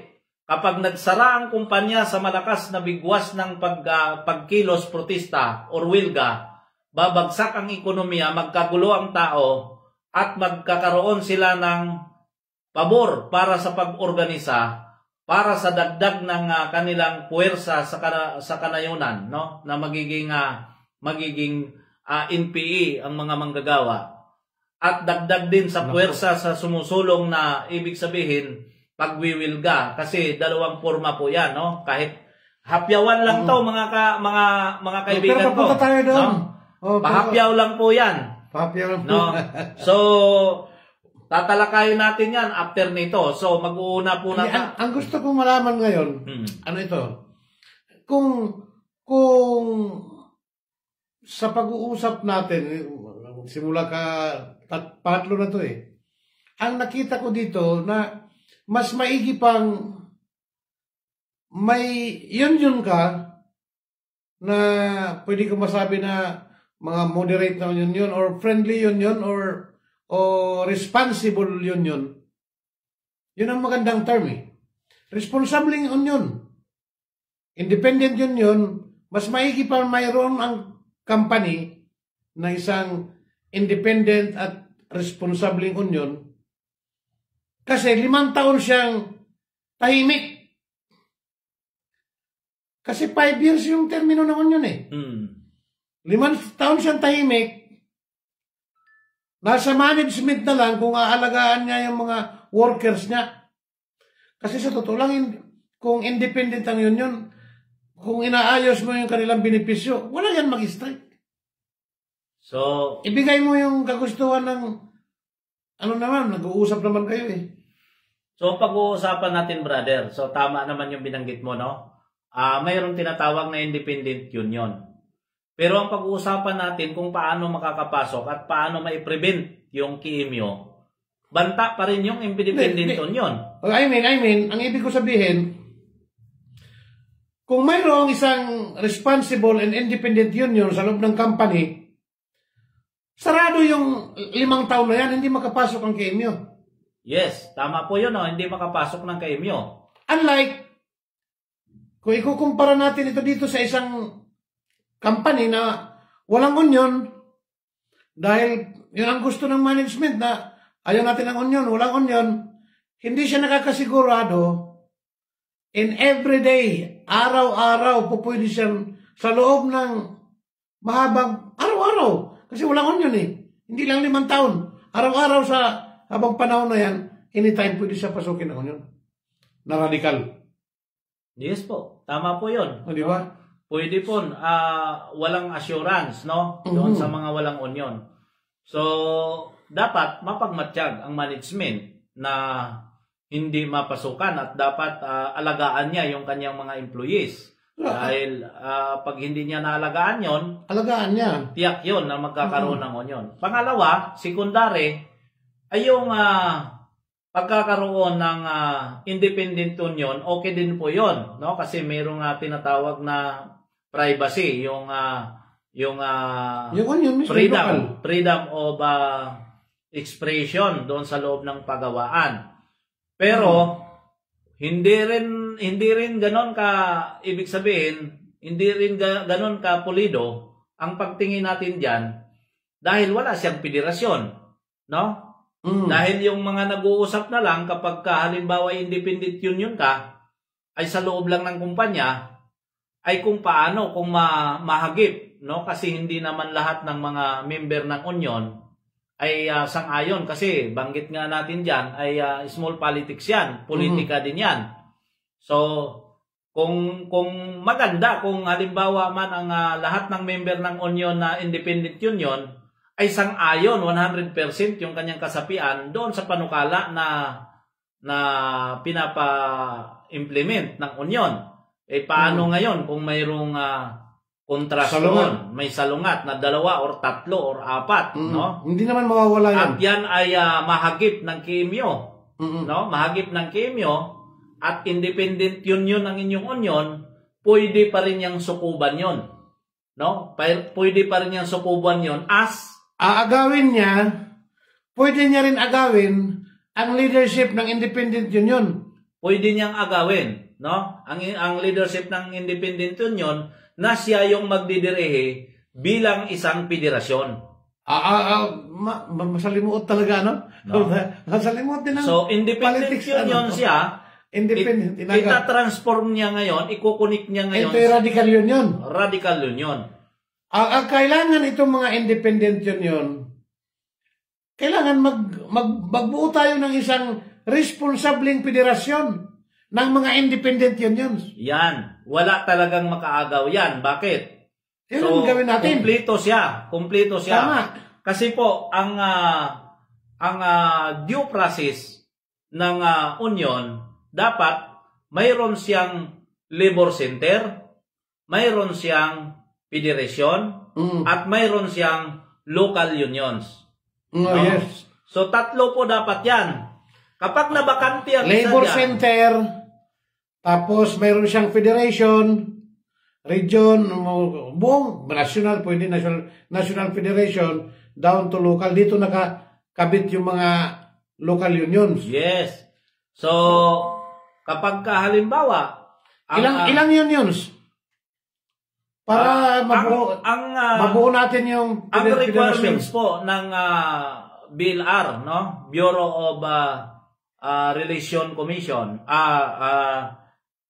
Kapag nagsara ang kumpanya sa malakas na bigwas ng pagkilos, protesta or wilga, babagsak ang ekonomiya, magkagulo ang tao, at magkakaroon sila ng pabor para sa pag-organisa, para sa dagdag ng kanilang puwersa sa kanayunan, no? Na magiging NPE ang mga manggagawa. At dagdag din sa puwersa sa sumusulong na ibig sabihin pagwiwilga, kasi dalawang forma po 'yan, no? Kahit hapyawan lang 'to mga kaibigan ko. Pero tayo doon. No? Pahapyaw lang po 'yan. Pahapyaw lang po. No? So tatalakayin natin 'yan after nito. So mag-uuna po natin. Ang gusto kong malaman ngayon, ano ito? Kung sa pag-uusap natin, simula pangatlo na to ang nakita ko dito na mas maigi pang may yun ka na pwede ko masabi na mga moderate na yun or friendly yun or responsible yun. Yun ang magandang term Responsabling yun. Independent yun. Mas maigi pa mayroon ang company na isang independent at responsableng union kasi 5 taon siyang tahimik. Kasi 5 years yung termino ng union 5 taon siyang tahimik. Nasa management na lang kung aalagaan niya yung mga workers niya. Kasi sa totoo lang, kung independent ang union, kung inaayos mo yung kanilang benepisyo, wala yan mag-strike. So, ibigay mo yung kagustuhan ng nag-uusap naman kayo So, pag-uusapan natin, brother. So, tama naman yung binanggit mo, no? Mayroong tinatawag na independent union. Pero ang pag-uusapan natin kung paano makakapasok at paano mai-prevent yung KMU, banta pa rin yung independent union. I mean, ang ibig ko sabihin, kung mayroong isang responsible and independent union sa loob ng company, sarado yung 5 taon na yan, hindi makapasok ang KMU. Yes, tama po yun. Hindi makapasok ng KMU. Unlike, kung ikukumpara natin ito dito sa isang company na walang union, dahil yun ang gusto ng management na ayaw natin ng union, walang union, hindi siya nakakasigurado in everyday, araw-araw, pupwede siyang sa loob ng mahabang araw-araw. Kasi walang union eh. Hindi lang 5 taon. Araw-araw sa habang panahon na yan, anytime pwede siya pasukin ng union. Na radikal. Yes po, tama po yun. O, di ba? Pwede po, walang assurance, no? Doon sa mga walang union. So, dapat mapagmatsyag ang management na hindi mapasukan at dapat alagaan niya yung kanyang mga employees. Dahil pag hindi niya naalagaan yon, alagaan niya. Tiyak yon na magkakaroon ng union. Pangalawa, secondary, ay yung pagkakaroon ng independent union, okay din po yon, no? Kasi mayroong tinatawag na privacy, yung union mismo, freedom of expression doon sa loob ng pagawaan. Pero hindi rin ganon ka, ibig sabihin, hindi rin ganon ka pulido ang pagtingin natin diyan dahil wala siyang federasyon, no? Dahil yung mga nag-uusap na lang kapag halimbawa independent union ka ay sa loob lang ng kumpanya ay kung paano kung mahagip, no? Kasi hindi naman lahat ng mga member ng union ay sang-ayon kasi banggit nga natin diyan ay small politics yan, politika din yan. So kung maganda kung halimbawa man ang lahat ng member ng union na independent union ay sang-ayon 100% yung kanyang kasapian doon sa panukala na pinapa-implement ng union. Eh paano ngayon kung mayroong kontras doon, may salungat na 2 or 3 or 4, no? Hindi naman mawawala yan. At yan ay mahagip ng KMU, no? Mahagip ng KMU at independent union ng inyong union, pwede pa rin yang sukuban yon, no? Pwede pa rin yang sukuban yon as aagawin niya, pwede niya rin agawin ang leadership ng independent union. Pwede niyang agawin, no? Ang leadership ng independent union na siya yung magdidirehe bilang isang federasyon. Masalimuot talaga, no? Masalimuot din ang so, independent union siya, independent. Ita-transform niya ngayon, ikukunik niya ngayon. Ito yung radical union. Radical union. Ang kailangan itong mga independent union, kailangan magbuo tayo ng isang responsableng federasyon ng mga independent unions. Yan. Wala talagang makaagaw yan. Bakit? Yan ang gawin natin. Kumpleto siya. Tama. Kasi po, ang due process ng union, dapat mayroon siyang labor center, mayroon siyang federation, at mayroon siyang local unions. No? Yes. So, 3 po dapat yan. Kapag nabakante ang labor isa center, tapos mayroon siyang federation, region, buong national, pwede national federation, down to local. Dito nakakabit yung mga local unions. Yes. So, kapag halimbawa, ilang unions? Para mabuo natin yung ang requirements po ng BLR, no? Bureau of Relation Commission,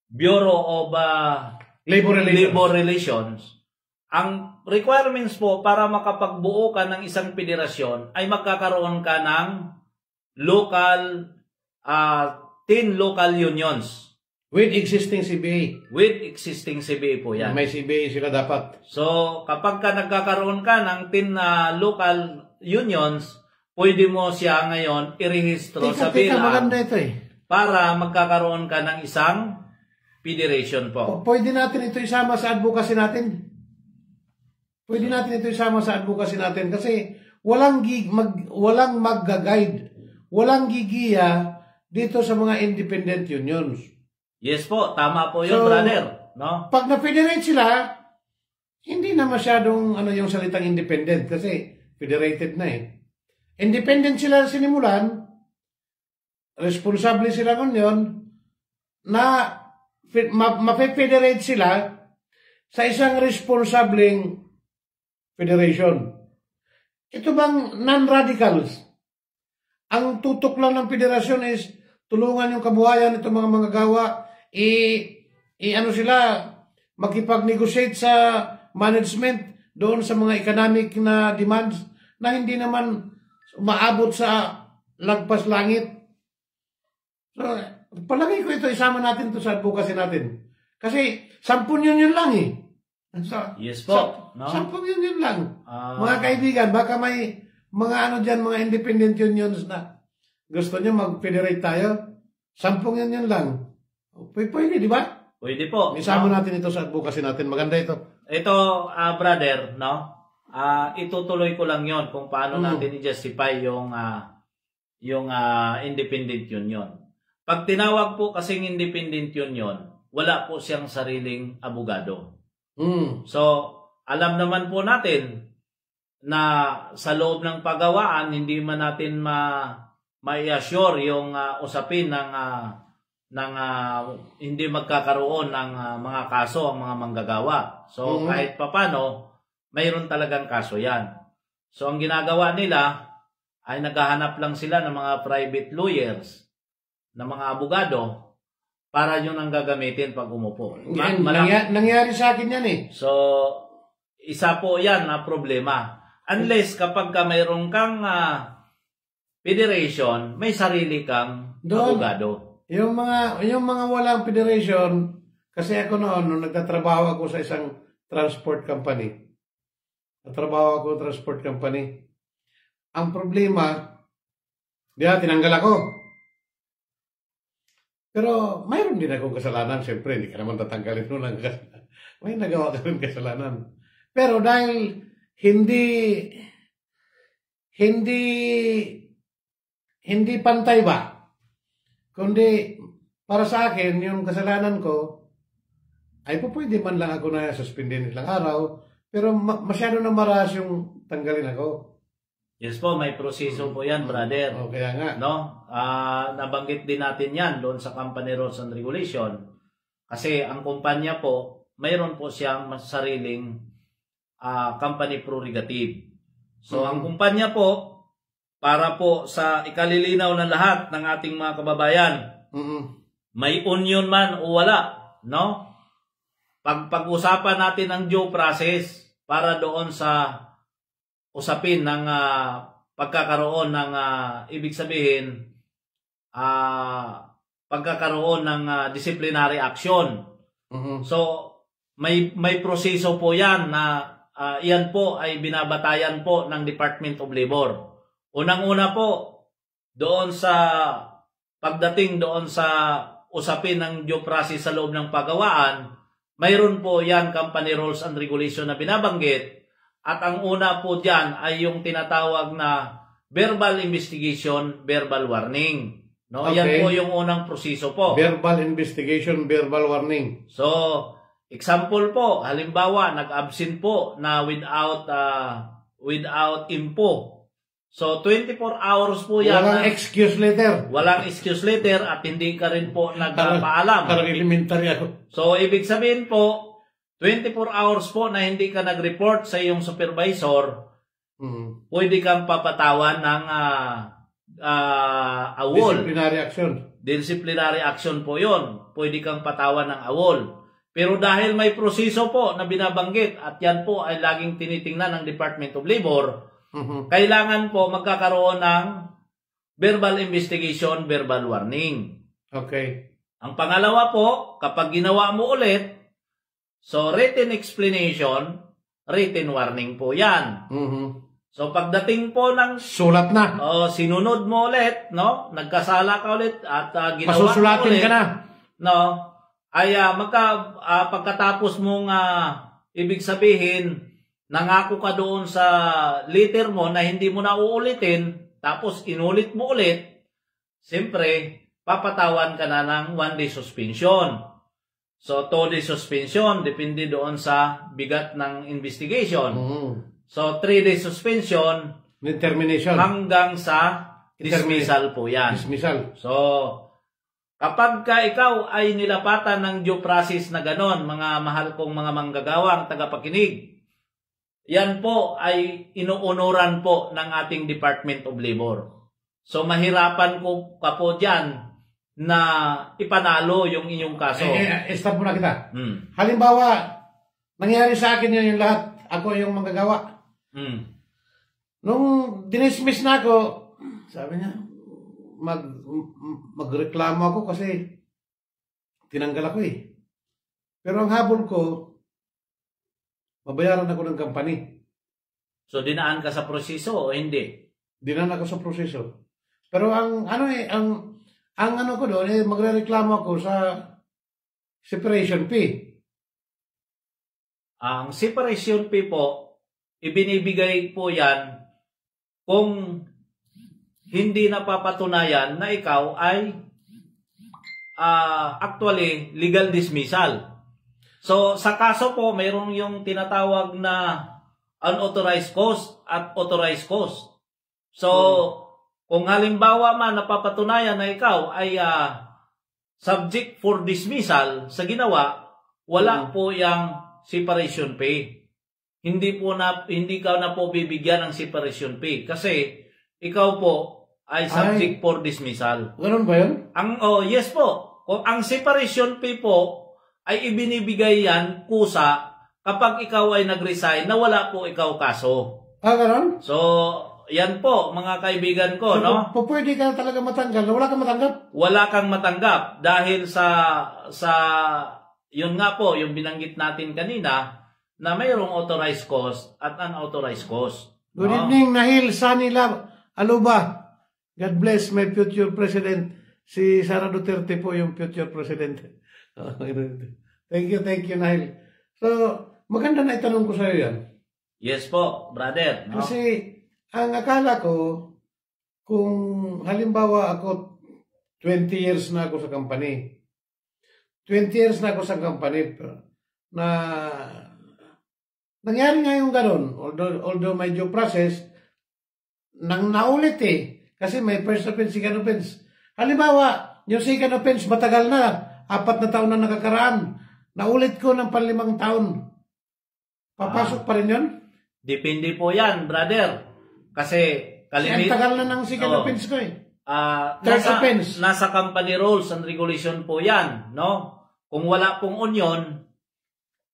Bureau of Labor Relations. Ang requirements po para makapagbuo ka ng isang federasyon ay magkakaroon ka ng local 10 local unions. With existing CBA. With existing CBA po yan. May CBA sila dapat. So, kapag nagkakaroon ka ng 10 local unions, pwede mo siya ngayon irehistro sa BLR. Maganda ito eh. Para magkakaroon ka ng isang federation po. Pwede natin ito isama sa advocacy natin. Pwede natin ito isama sa advocacy natin kasi walang mag-guide, walang gigiya dito sa mga independent unions. Yes po, tama po yun, brother. No? Pag na-federate sila, hindi na masyadong yung salitang independent kasi federated na eh. Independent sila sinimulan, responsable sila ngayon na ma-federate sila sa isang responsableng federation. Ito bang non-radicals? Ang tutok lang ng federasyon is tulungan yung kabuhayan itong mga manggagawa, ano sila, makipag-negotiate sa management doon sa mga economic na demands na hindi naman umaabot sa lagpas langit. So, palagay ko ito, isama natin ito sa advocacy natin. Kasi 10 yun lang eh. Yes po. No? 10 yun lang. Mga kaibigan, baka may mga ano dyan, mga independent unions na gusto nyo mag-federate tayo. 10 yun lang. Pwede, di ba? Pwede po. Isama natin ito sa advocacy natin. Maganda ito. Ito, brother, no? Itutuloy ko lang yon kung paano natin i-justify yung independent union. Pag tinawag po kasing independent union, wala po siyang sariling abogado. So, alam naman po natin na sa loob ng pagawaan, hindi man natin ma-assure yung usapin ng hindi magkakaroon ng mga kaso ang mga manggagawa. So, kahit papano, mayroon talagang kaso yan. So, ang ginagawa nila ay naghahanap lang sila ng mga private lawyers, ng mga abogado, para yun ang gagamitin pag umupo. Nangyari sa akin yan eh. So, isa po yan na problema. Unless kapag mayroon kang federation, may sarili kang abogado. Yung mga walang federation, kasi ako noon, nung nagtatrabaho ako sa isang transport company, ang problema, tinanggal ako. Pero mayroon din akong kasalanan. Siyempre, hindi ka naman tatanggalin nun ang kasalanan. May nagawa ka rin kasalanan. Pero dahil hindi pantay ba? Kundi para sa akin, yung kasalanan ko, ay pwede man lang ako na suspendin ilang araw, pero masyado na maras yung tanggalin ako. Yes po, may proseso po yan, brother. Kaya nga. No? Nabanggit din natin yan doon sa Company Rules and Regulation. Kasi ang kumpanya po, mayroon po siyang sariling company prerogative. So, ang kumpanya po, para po sa ikalilinaw ng lahat ng ating mga kababayan, may union man o wala, no? Pag-usapan natin ang due process para doon sa usapin ng pagkakaroon ng ibig sabihin pagkakaroon ng disciplinary action. So may proseso po 'yan na iyan po ay binabatayan po ng Department of Labor. Unang-una po doon sa pagdating doon sa usapin ng due process sa loob ng pagawaan, mayroon po 'yan Company Rules and Regulation na binabanggit. At ang una po dyan ay yung tinatawag na verbal investigation, verbal warning. No? Okay. Yan po yung unang proseso po. Verbal investigation, verbal warning. So, example po, halimbawa, nag-absent po na without info. So, 24 hours po yan. Walang excuse letter. Walang excuse letter at hindi ka rin po nagpaalam. Parang elementary ako. So, ibig sabihin po, 24 hours po na hindi ka nag-report sa iyong supervisor, pwede kang papatawan ng awol. Disciplinary action. Disciplinary action po yon. Pwede kang patawan ng awol. Pero dahil may proseso po na binabanggit at yan po ay laging tinitingnan ng Department of Labor, kailangan po magkakaroon ng verbal investigation, verbal warning. Okay. Ang pangalawa po, kapag ginawa mo ulit, so, written explanation, written warning po yan. So, pagdating po ng sulat na. Sinunod mo ulit, no? Nagkasala ka ulit at ginawa masusulatin mo ulit. Ka na. No? Ay, pagkatapos mong, ibig sabihin, nangako ka doon sa letter mo na hindi mo na uulitin, tapos inulit mo ulit, siyempre, papatawan ka na ng 1-day suspension. So, 2-day suspension, depende doon sa bigat ng investigation. So, 3-day suspension, termination. hanggang sa dismissal po yan. Dismissal. So, kapag ka ikaw ay nilapatan ng due process na ganon, mga mahal kong mga manggagawang tagapakinig, yan po ay inuunuran po ng ating Department of Labor. So, mahirapan ko ka po dyan na ipanalo yung inyong kaso. Stop muna kita. Halimbawa, nangyari sa akin yun yung lahat. Ako yung manggagawa. Nung dinismiss na ako, sabi niya, magreklamo ako kasi tinanggal ako eh. Pero ang habol ko, mabayaran ako ng company. So, dinaan ka sa proseso o hindi? Dinaan ako sa proseso. Pero ang ano ko doon, magrereklamo ako sa separation fee. Ang separation fee po, ibinibigay po yan kung hindi napapatunayan na ikaw ay actually legal dismissal. So, sa kaso po, mayroong yung tinatawag na unauthorized cost at authorized cost. So, kung halimbawa man napapatunayan na ikaw ay subject for dismissal sa ginawa, wala po yung separation pay. Hindi ka na po bibigyan ng separation pay kasi ikaw po ay subject for dismissal. Ganun ba yun? Yes po. Ang separation pay po ay ibinibigay yan kusa kapag ikaw ay nag-resign na wala po ikaw kaso. Ganun? So, yan po, mga kaibigan ko, so, no? Pwede ka talaga matanggal. Wala kang matanggap? Wala kang matanggap dahil sa yun nga po, yung binanggit natin kanina na mayroong authorized cost at unauthorized cost. Good evening, Nahil Sanila Aluba. God bless my future president. Si Sara Duterte po yung future president. Thank you, Nahil. So, maganda na itanong ko sa iyo yan. Yes po, brother. No? Kasi, ang akala ko, kung halimbawa ako, 20 years na ako sa company. 20 years na ako sa company na nangyari nga yung ganun. Although may due process, nang naulit eh. Kasi may first offense, second offense. Halimbawa, yung second offense, matagal na. 4 na taon na nakakaraan. Naulit ko ng 5 taon. Papasok pa rin yun? Depende po yan, brother. Kasi ang tagal na ng second offense ko eh. Third offense. Nasa company rules and regulation po yan, no? Kung wala pong union,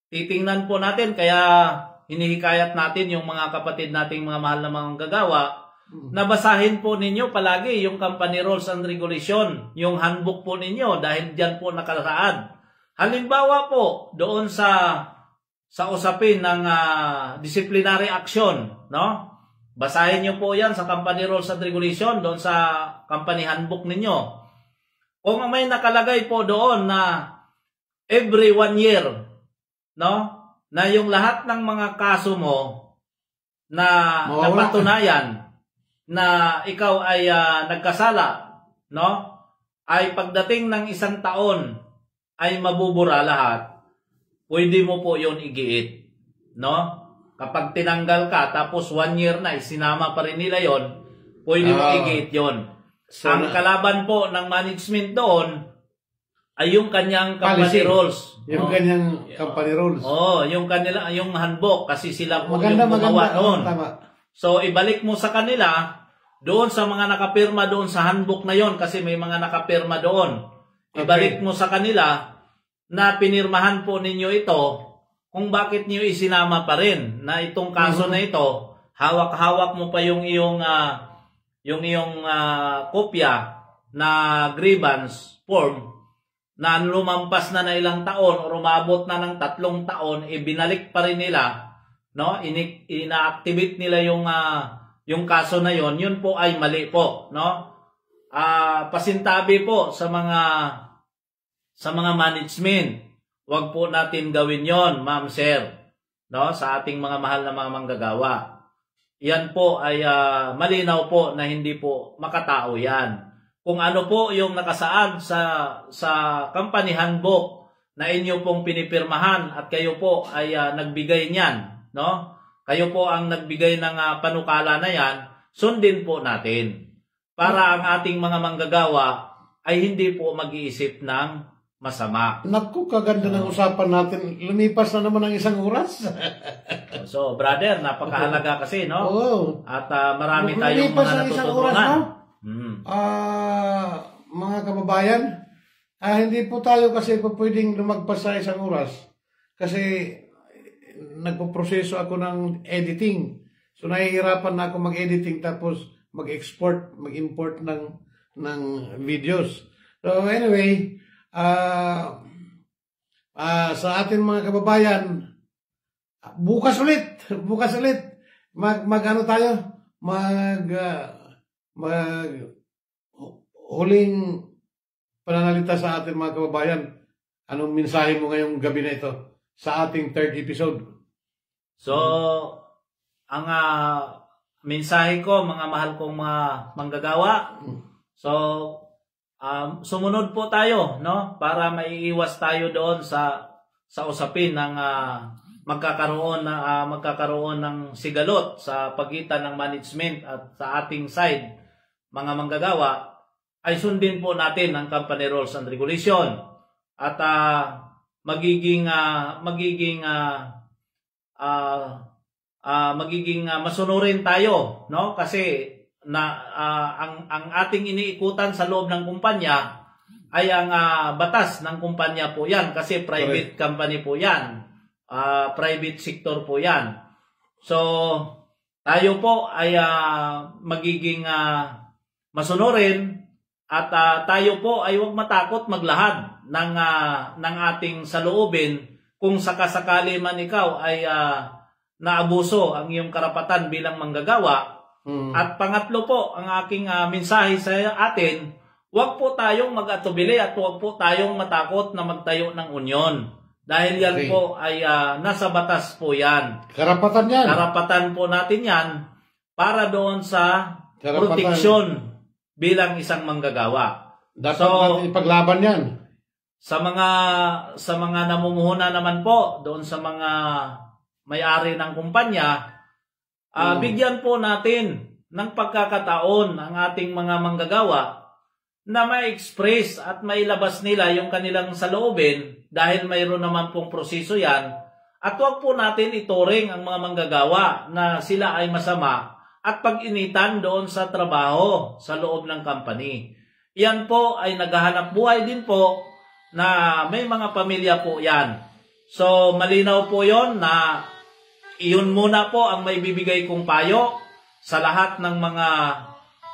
titingnan po natin, kaya hinihikayat natin yung mga kapatid nating mga mahal na mga gagawa, nabasahin po ninyo palagi yung company rules and regulation, yung handbook po ninyo, dahil dyan po nakasaad. Halimbawa po, doon sa usapin ng disciplinary action, no? Basahin nyo po yan sa company rules and regulation, doon sa company handbook ninyo. Kung may nakalagay po doon na every 1 year, no? Na yung lahat ng mga kaso mo na napatunayan na ikaw ay nagkasala, no? Ay pagdating ng 1 taon ay mabubura lahat. Pwede mo po yon igiit, no? Kapag tinanggal ka, tapos 1 year na, isinama pa rin nila yon, pwede mo i-gate yon. So, ang kalaban po ng management doon ay yung kanyang company rules. Yung kanyang company rules. Yung handbook, kasi sila po yung gumawa noon. So, ibalik mo sa kanila, doon sa mga nakapirma doon sa handbook na yon, kasi may mga nakapirma doon. Ibalik mo sa kanila na pinirmahan po ninyo ito, kung bakit niyo isinama pa rin na itong kaso na ito, hawak-hawak mo pa yung iyong kopya na grievance form na lumampas na ilang taon o umabot na ng 3 taon, ibinalik pa rin nila, no? Ina-activate nila yung kaso na yon, yun po ay mali po, no? Pasintabi po sa mga management. Huwag po natin gawin yon, ma'am, sir, no? Sa ating mga mahal na mga manggagawa. Yan po ay malinaw po na hindi po makatao yan. Kung ano po yung nakasaad sa company handbook na inyo pong pinipirmahan at kayo po ay nagbigay niyan, no? Kayo po ang nagbigay ng panukala na yan, sundin po natin. para ang ating mga manggagawa ay hindi po mag-iisip ng masama. Naku, kaganda ng usapan natin. Lumipas na naman ang 1 oras. So, brother, napakahalaga kasi, no? Oo. At marami tayong Lumipas mga ang 1 oras, natututunan. no? Mga kababayan, hindi po tayo kasi po pwedeng lumagpas sa 1 oras. Kasi nagpo-proseso ako ng editing. So, nahihirapan na ako mag-editing tapos mag-export, mag-import ng videos. So, anyway, sa ating mga kababayan, bukas ulit, mag-ano tayo, huling pananalita sa ating mga kababayan. Anong mensahe mo ngayong gabi na ito sa ating 3rd episode? So, ang mensahe ko, mga mahal kong mga manggagawa, so, sumunod po tayo, no? Para maiiwas tayo doon sa usapin ng magkakaroon ng sigalot sa pagitan ng management at sa ating side, mga manggagawa, ay sundin po natin ang company rules and regulation at magiging masunurin tayo, no? Kasi ang ating iniikutan sa loob ng kumpanya ay ang batas ng kumpanya po 'yan kasi private company po 'yan. Private sector po 'yan. So tayo po ay magiging masunurin at tayo po ay huwag matakot maglahad ng ating saloobin kung sakasakali man ikaw ay naabuso ang iyong karapatan bilang manggagawa. At pangatlo po, ang aking mensahe sa atin, huwag po tayong mag-atubili at huwag po tayong matakot na magtayo ng union. Dahil yan po ay nasa batas po yan. Karapatan yan. Karapatan po natin yan para doon sa proteksyon bilang isang manggagawa. Dapat natin ipaglaban yan. Sa mga namumuhunan naman po, doon sa mga may-ari ng kumpanya, bigyan po natin ng pagkakataon ang ating mga manggagawa na ma-express at mailabas nila yung kanilang saloobin dahil mayroon naman pong proseso yan. At huwag po natin ituring ang mga manggagawa na sila ay masama at pag-initan doon sa trabaho sa loob ng company. Yan po ay naghahanap buhay din po na may mga pamilya po yan. So malinaw po yon na iyon muna po ang may bibigay kong payo sa lahat ng mga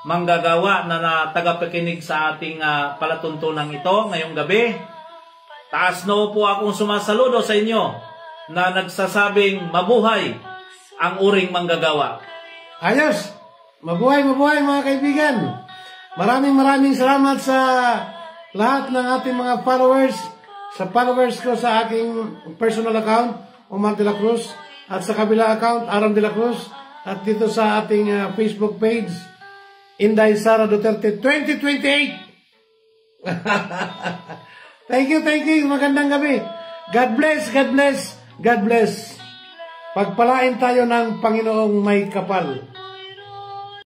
manggagawa na tagapakinig sa ating palatuntunang ito ngayong gabi. Taas noo po akong sumasaludo sa inyo na nagsasabing mabuhay ang uring manggagawa. Ayos! Mabuhay mga kaibigan! Maraming salamat sa lahat ng ating mga followers, sa followers ko sa aking personal account, Omar de la Cruz, at sa kabila account, Aram de la Cruz, at dito sa ating Facebook page, Inday Sara Duterte 2028. Thank you. Magandang gabi. God bless. Pagpalain tayo ng Panginoong may kapal.